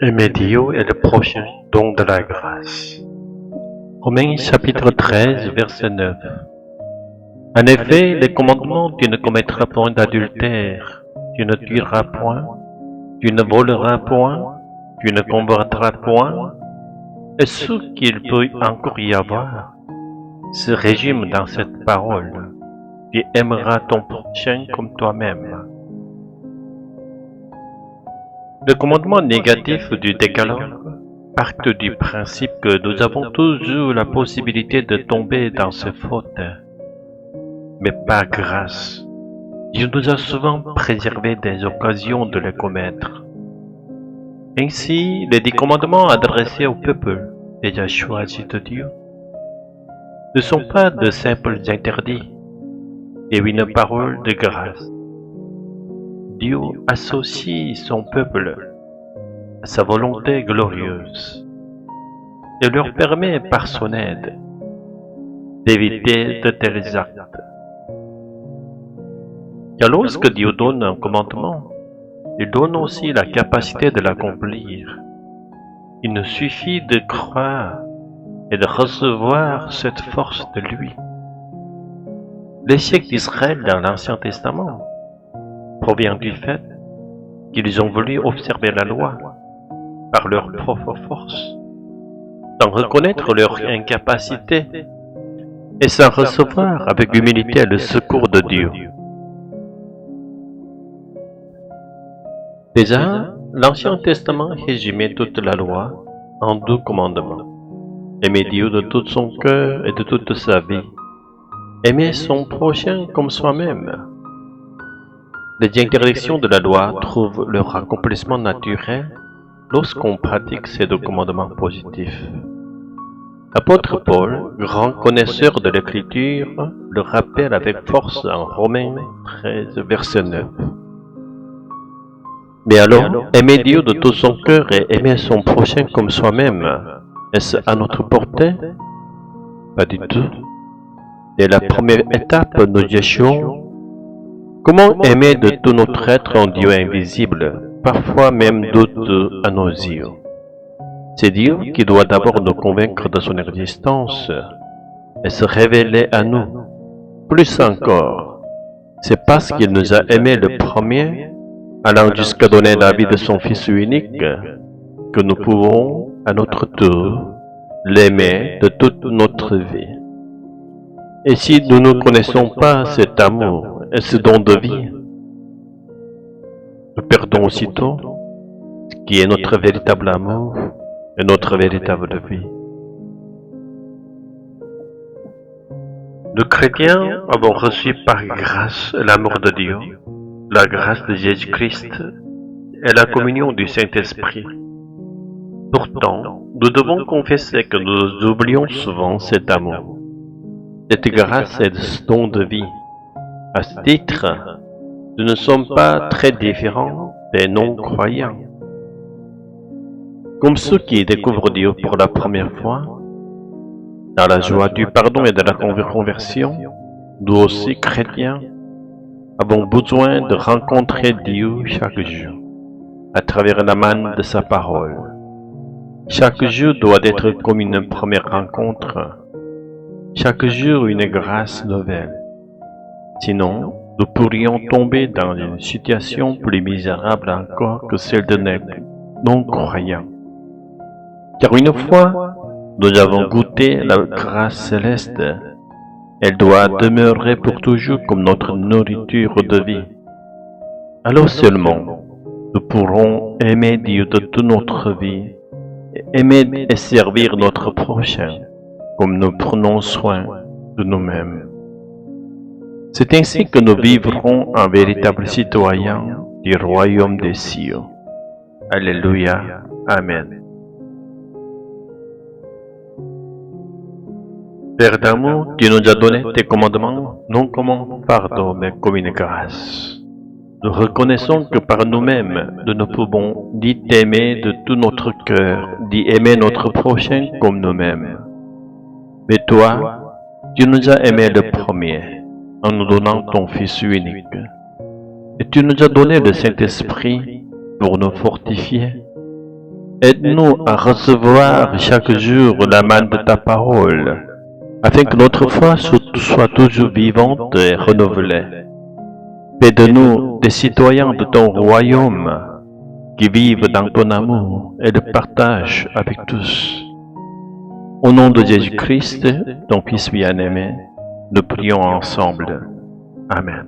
Aimer Dieu est le prochain don de la grâce. Romains chapitre 13, verset 9. En effet, les commandements tu ne commettras point d'adultère, tu ne tueras point, tu ne voleras point, tu ne combattras point, et ce qu'il peut encore y avoir se résume dans cette parole. Tu aimeras ton prochain comme toi-même. Le commandement négatif du décalogue part du principe que nous avons toujours la possibilité de tomber dans ces fautes. Mais par grâce, Dieu nous a souvent préservé des occasions de les commettre. Ainsi, les 10 commandements adressés au peuple déjà choisi de Dieu ne sont pas de simples interdits, et une parole de grâce. Dieu associe son peuple à sa volonté glorieuse et leur permet par son aide d'éviter de tels actes. Car lorsque Dieu donne un commandement, il donne aussi la capacité de l'accomplir. Il nous suffit de croire et de recevoir cette force de lui. L'échec d'Israël dans l'Ancien Testament provient du fait qu'ils ont voulu observer la loi par leur propre force, sans reconnaître leur incapacité et sans recevoir avec humilité le secours de Dieu. Déjà, l'Ancien Testament résumait toute la loi en 2 commandements. Aimer Dieu de tout son cœur et de toute sa vie. Aimer son prochain comme soi-même. Les interdictions de la loi trouvent leur accomplissement naturel lorsqu'on pratique ces 2 commandements positifs. L'apôtre Paul, grand connaisseur de l'Écriture, le rappelle avec force en Romains 13, verset 9. Mais alors, aimer Dieu de tout son cœur et aimer son prochain comme soi-même, est-ce à notre portée? Pas du tout. Dès la première étape, nous échouons. Comment aimer de tout notre être un Dieu invisible, parfois même douteux à nos yeux? C'est Dieu qui doit d'abord nous convaincre de son existence et se révéler à nous. Plus encore, c'est parce qu'il nous a aimés le premier, allant jusqu'à donner la vie de son Fils unique, que nous pouvons, à notre tour, l'aimer de toute notre vie. Et si nous ne connaissons pas cet amour et ce don de vie, nous perdons aussitôt ce qui est notre véritable amour et notre véritable vie. Nous chrétiens avons reçu par grâce l'amour de Dieu, la grâce de Jésus-Christ et la communion du Saint-Esprit. Pourtant, nous devons confesser que nous oublions souvent cet amour, cette grâce et ce don de vie. À ce titre, nous ne sommes pas très différents des non-croyants. Comme ceux qui découvrent Dieu pour la première fois, dans la joie du pardon et de la conversion, nous aussi chrétiens avons besoin de rencontrer Dieu chaque jour, à travers la manne de sa parole. Chaque jour doit être comme une première rencontre, chaque jour une grâce nouvelle. Sinon, nous pourrions tomber dans une situation plus misérable encore que celle de non-croyants. Car une fois nous avons goûté la grâce céleste, elle doit demeurer pour toujours comme notre nourriture de vie. Alors seulement, nous pourrons aimer Dieu de toute notre vie, et aimer et servir notre prochain, comme nous prenons soin de nous-mêmes. C'est ainsi que nous vivrons un véritable citoyen du royaume des cieux. Alléluia. Amen. Père d'amour, tu nous as donné tes commandements, non comme un fardeau, mais comme une grâce. Nous reconnaissons que par nous-mêmes, nous ne pouvons ni t'aimer de tout notre cœur, ni aimer notre prochain comme nous-mêmes. Mais toi, tu nous as aimés le premier, en nous donnant ton Fils unique. Et tu nous as donné le Saint-Esprit pour nous fortifier. Aide-nous à recevoir chaque jour la manne de ta parole, afin que notre foi soit toujours vivante et renouvelée. Fais de nous des citoyens de ton royaume, qui vivent dans ton amour et le partagent avec tous. Au nom de Jésus-Christ, ton Fils bien-aimé, nous prions ensemble. Amen.